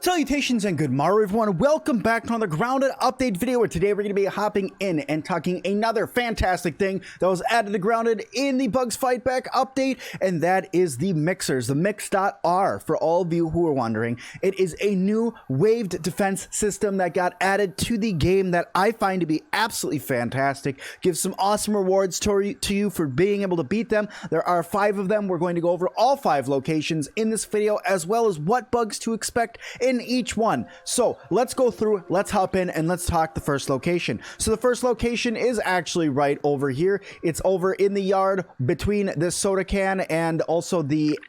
Salutations and good morrow everyone, welcome back to another grounded update video where today we're going to be hopping in and talking another fantastic thing that was added to grounded in the Bugs Fight Back update, and that is the mixers, the Mix.R. For all of you who are wondering, it is a new waved defense system that got added to the game that I find to be absolutely fantastic. Gives some awesome rewards to you for being able to beat them. There are 5 of them. We're going to go over all 5 locations in this video, as well as what bugs to expect in each one. So let's go through, let's hop in, and let's talk the first location. So the first location is actually right over here. It's over in the yard between this soda can and also the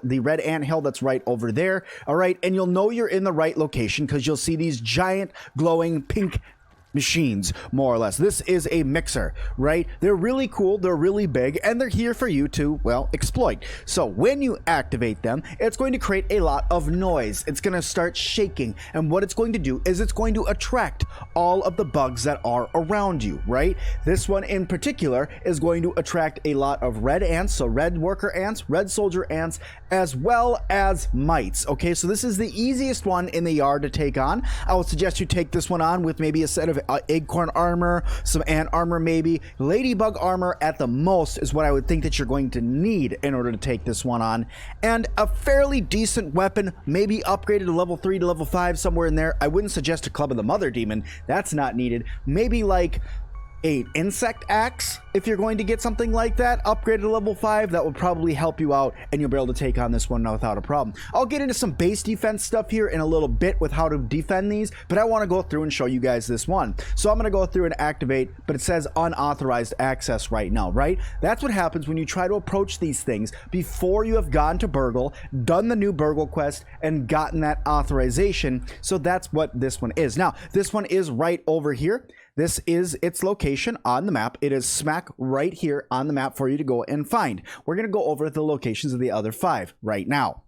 red anthill that's right over there. All right, and you'll know you're in the right location because you'll see these giant glowing pink machines, more or less. This is a mixer, right? They're really cool, they're really big, and they're here for you to, well, exploit. So when you activate them, it's going to create a lot of noise. It's going to start shaking, and what it's going to do is it's going to attract all of the bugs that are around you, right? This one in particular is going to attract a lot of red ants, so red worker ants, red soldier ants, as well as mites. Okay, so this is the easiest one in the yard to take on. I would suggest you take this one on with maybe a set of acorn armor, some ant armor, maybe ladybug armor at the most is what I would think that you're going to need in order to take this one on, and a fairly decent weapon, maybe upgraded to level 3 to level 5, somewhere in there. I wouldn't suggest a Club of the Mother Demon, that's not needed. Maybe like an insect axe, if you're going to get something like that upgraded to level 5, that would probably help you out and you'll be able to take on this one without a problem. I'll get into some base defense stuff here in a little bit with how to defend these, but I want to go through and show you guys this one. So I'm going to go through and activate, but it says unauthorized access right now, right? That's what happens when you try to approach these things before you have gone to Burgle, done the new Burgle quest, and gotten that authorization. So that's what this one is. Now, this one is right over here. This is its location on the map. It is smack right here on the map for you to go and find. We're going to go over the locations of the other 5 right now.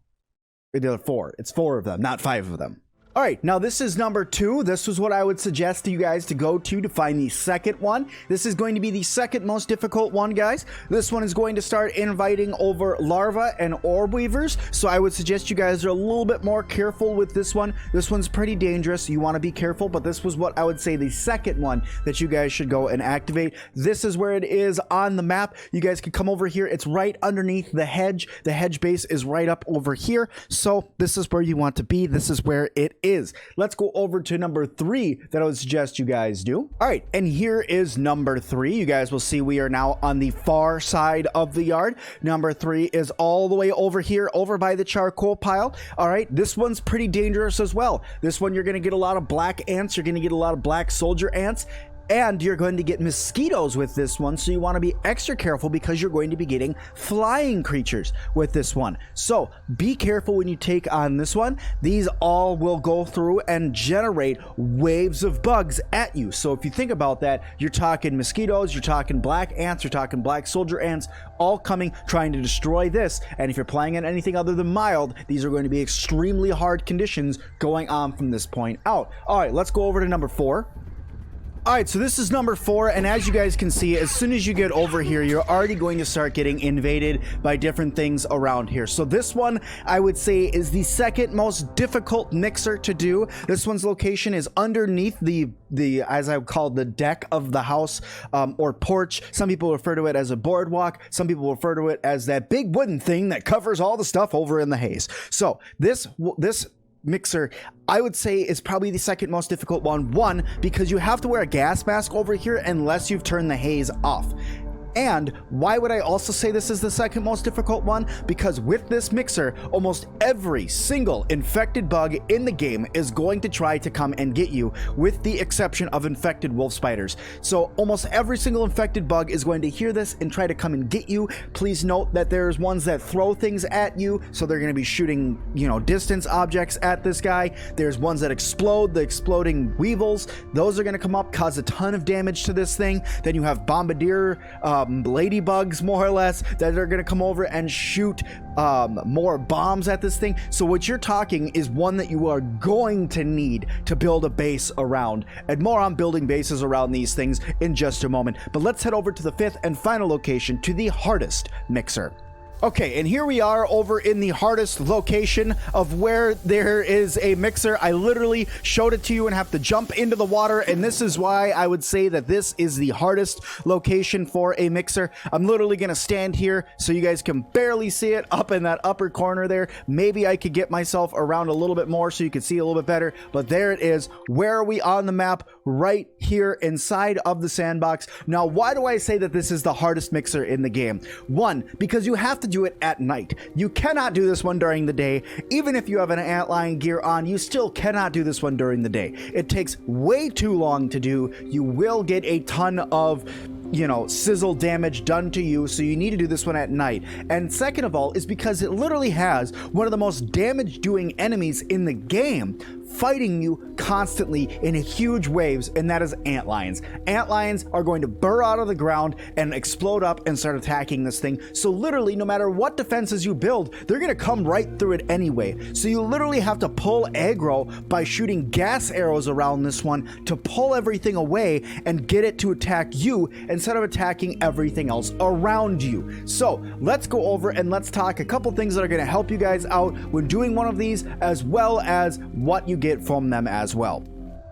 The other 4. It's 4 of them, not 5 of them. All right, now this is number 2. This was what I would suggest to you guys to go to find the second one. This is going to be the second most difficult one, guys. This one is going to start inviting over larvae and orb weavers, so I would suggest you guys are a little bit more careful with this one. This one's pretty dangerous. You want to be careful, but this was what I would say the second one that you guys should go and activate. This is where it is on the map. You guys can come over here. It's right underneath the hedge. The hedge base is right up over here, so this is where you want to be. This is where it is. Let's go over to number 3 that I would suggest you guys do. All right, and here is number 3. You guys will see we are now on the far side of the yard. Number 3 is all the way over here, over by the charcoal pile. All right, this one's pretty dangerous as well. This one, you're going to get a lot of black ants. You're going to get a lot of black soldier ants. And you're going to get mosquitoes with this one, so you want to be extra careful because you're going to be getting flying creatures with this one. So be careful when you take on this one. These all will go through and generate waves of bugs at you. So if you think about that, you're talking mosquitoes, you're talking black ants, you're talking black soldier ants, all coming trying to destroy this. And if you're playing in anything other than mild, these are going to be extremely hard conditions going on from this point out. All right, let's go over to number 4. All right, so this is number 4, and as you guys can see, as soon as you get over here, you're already going to start getting invaded by different things around here. So this one, I would say, is the second most difficult mixer to do. This one's location is underneath the as I would call the deck of the house, or porch. Some people refer to it as a boardwalk. Some people refer to it as that big wooden thing that covers all the stuff over in the haze. So this mixer, I would say, is probably the second most difficult one. One, because you have to wear a gas mask over here unless you've turned the haze off. And why would I also say this is the second most difficult one? Because with this mixer, almost every single infected bug in the game is going to try to come and get you, with the exception of infected wolf spiders. So almost every single infected bug is going to hear this and try to come and get you. Please note that there's ones that throw things at you, so they're going to be shooting, you know, distance objects at this guy. There's ones that explode, the exploding weevils. Those are going to come up, cause a ton of damage to this thing. Then you have bombardier ladybugs, more or less, that are going to come over and shoot more bombs at this thing. So what you're talking is one that you are going to need to build a base around, and more on building bases around these things in just a moment. But let's head over to the 5th and final location, to the hardest mixer. Okay, and here we are over in the hardest location of where there is a mixer. I literally showed it to you and have to jump into the water, and this is why I would say that this is the hardest location for a mixer. I'm literally going to stand here so you guys can barely see it up in that upper corner there. Maybe I could get myself around a little bit more so you can see a little bit better, but there it is. Where are we on the map? Right here inside of the sandbox. Now, why do I say that this is the hardest mixer in the game? One, because you have to do it at night. You cannot do this one during the day. Even if you have an antlion gear on, you still cannot do this one during the day. It takes way too long to do. You will get a ton of, you know, sizzle damage done to you, so you need to do this one at night. And second of all is because it literally has one of the most damage doing enemies in the game fighting you constantly in huge waves, and that is antlions. Antlions are going to burr out of the ground and explode up and start attacking this thing. So literally, no matter what defenses you build, they're going to come right through it anyway. So you literally have to pull aggro by shooting gas arrows around this one to pull everything away and get it to attack you instead of attacking everything else around you. So let's go over and let's talk a couple things that are going to help you guys out when doing one of these, as well as what you get from them as well.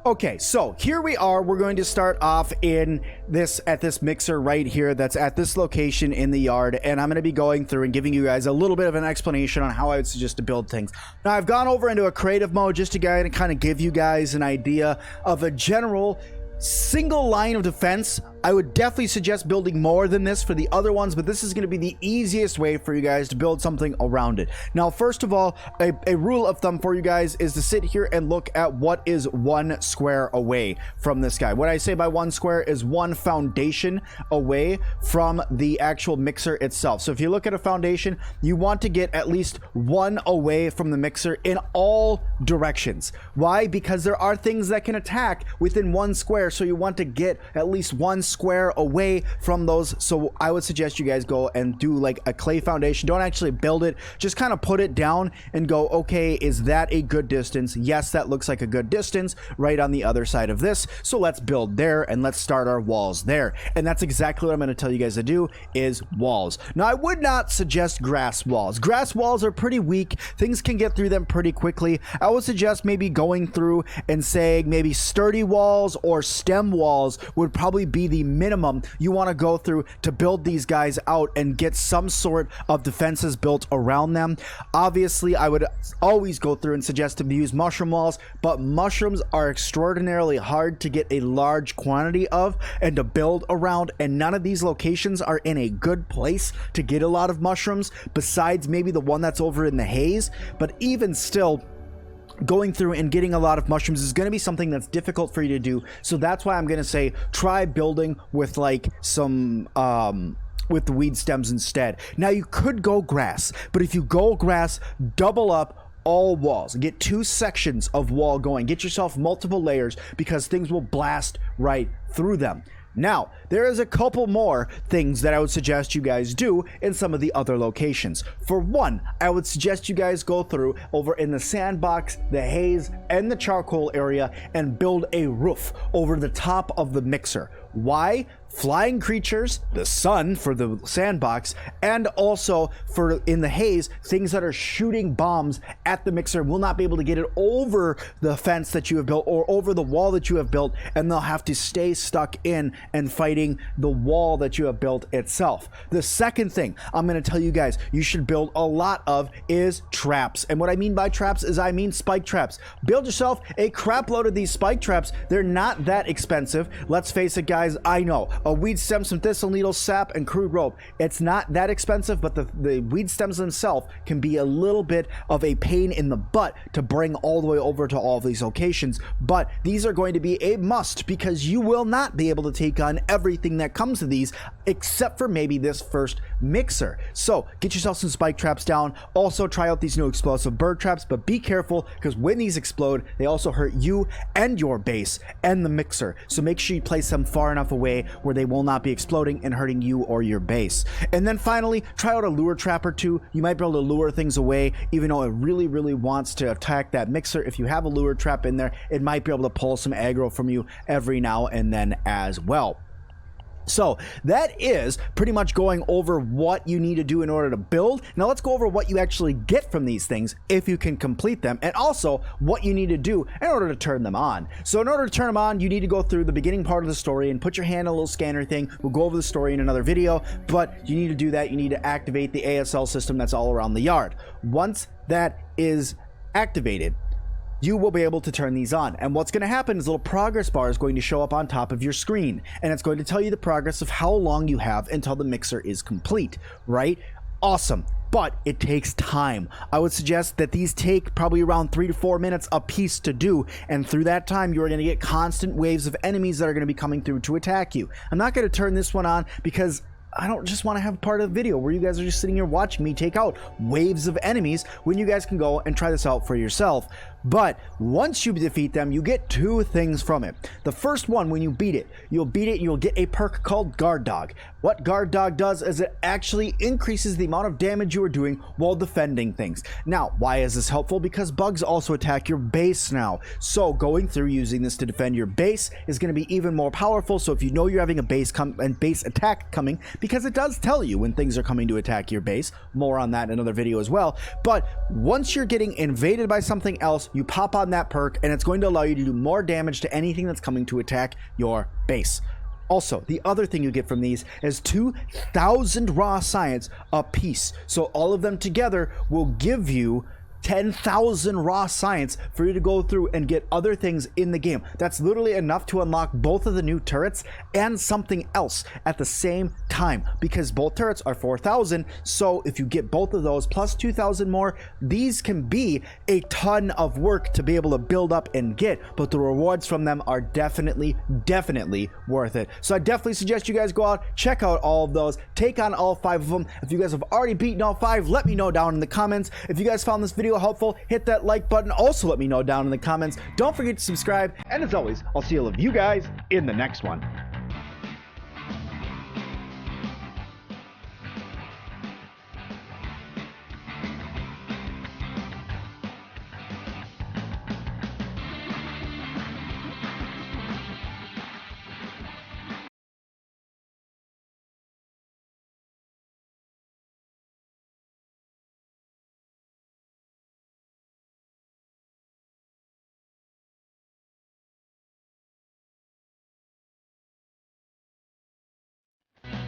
Okay, so here we are. We're going to start off in this at this mixer right here that's at this location in the yard, and I'm going to be going through and giving you guys a little bit of an explanation on how I would suggest to build things. Now, I've gone over into a creative mode just to kind of give you guys an idea of a general single line of defense. I would definitely suggest building more than this for the other ones, but this is going to be the easiest way for you guys to build something around it. Now, first of all, a rule of thumb for you guys is to sit here and look at what is 1 square away from this guy. What I say by 1 square is 1 foundation away from the actual mixer itself. So if you look at a foundation, you want to get at least 1 away from the mixer in all directions. Why? Because there are things that can attack within 1 square, so you want to get at least 1 square away from those. So I would suggest you guys go and do like a clay foundation. Don't actually build it, just kind of put it down and go, okay, is that a good distance? Yes, that looks like a good distance right on the other side of this. So let's build there and let's start our walls there. And that's exactly what I'm going to tell you guys to do, is walls. Now, I would not suggest grass walls. Grass walls are pretty weak. Things can get through them pretty quickly. I would suggest maybe going through and saying maybe sturdy walls or stem walls would probably be the minimum you want to go through to build these guys out and get some sort of defenses built around them. Obviously, I would always go through and suggest to use mushroom walls, but mushrooms are extraordinarily hard to get a large quantity of and to build around, and none of these locations are in a good place to get a lot of mushrooms, besides maybe the one that's over in the haze. But even still, going through and getting a lot of mushrooms is going to be something that's difficult for you to do. So that's why I'm going to say try building with like some with the weed stems instead. Now, you could go grass, but if you go grass, double up all walls, get 2 sections of wall going, get yourself multiple layers, because things will blast right through them. Now, there is a couple more things that I would suggest you guys do in some of the other locations. For one, I would suggest you guys go through over in the sandbox, the haze, and the charcoal area and build a roof over the top of the mixer. Why? Flying creatures, the sun for the sandbox, and also for in the haze, things that are shooting bombs at the mixer will not be able to get it over the fence that you have built or over the wall that you have built, and they'll have to stay stuck in and fighting the wall that you have built itself. The second thing I'm going to tell you guys you should build a lot of is traps. And what I mean by traps is I mean spike traps. Build yourself a crap load of these spike traps. They're not that expensive. Let's face it, guys, I know. A weed stem, some thistle needle, sap, and crude rope. It's not that expensive, but the weed stems themselves can be a little bit of a pain in the butt to bring all the way over to all of these locations. But these are going to be a must, because you will not be able to take on everything that comes to these, except for maybe this first mixer. So get yourself some spike traps down. Also try out these new explosive bird traps, but be careful, because when these explode, they also hurt you and your base and the mixer. So make sure you place them far enough away where they will not be exploding and hurting you or your base. And then finally, try out a lure trap or two. You might be able to lure things away, even though it really wants to attack that mixer. If you have a lure trap in there, it might be able to pull some aggro from you every now and then as well. So that is pretty much going over what you need to do in order to build. Now let's go over what you actually get from these things if you can complete them, and also what you need to do in order to turn them on. So in order to turn them on, you need to go through the beginning part of the story and put your hand in a little scanner thing. We'll go over the story in another video, but you need to do that. You need to activate the ASL system that's all around the yard. Once that is activated, you will be able to turn these on, and what's going to happen is a little progress bar is going to show up on top of your screen, and it's going to tell you the progress of how long you have until the mixer is complete, right? Awesome, but it takes time. I would suggest that these take probably around 3 to 4 minutes a piece to do, and through that time you are going to get constant waves of enemies that are going to be coming through to attack you. I'm not going to turn this one on because I don't just want to have part of the video where you guys are just sitting here watching me take out waves of enemies when you guys can go and try this out for yourself. But once you defeat them, you get 2 things from it. The first one, when you beat it, you'll get a perk called Guard Dog. What Guard Dog does is it actually increases the amount of damage you are doing while defending things. Now, why is this helpful? Because bugs also attack your base now. So going through using this to defend your base is going to be even more powerful. So if you know you're having a base attack coming, because it does tell you when things are coming to attack your base, more on that in another video as well. But once you're getting invaded by something else, you pop on that perk and it's going to allow you to do more damage to anything that's coming to attack your base. Also, the other thing you get from these is 2,000 raw science a piece. So all of them together will give you 10,000 raw science for you to go through and get other things in the game. That's literally enough to unlock both of the new turrets and something else at the same time, because both turrets are 4,000. So if you get both of those plus 2,000 more, these can be a ton of work to be able to build up and get, but the rewards from them are definitely worth it. So I definitely suggest you guys go out, check out all of those, take on all 5 of them. If you guys have already beaten all 5, let me know down in the comments. If you guys found this video helpful, hit that like button. Also let me know down in the comments. Don't forget to subscribe, and as always, I'll see all of you guys in the next one.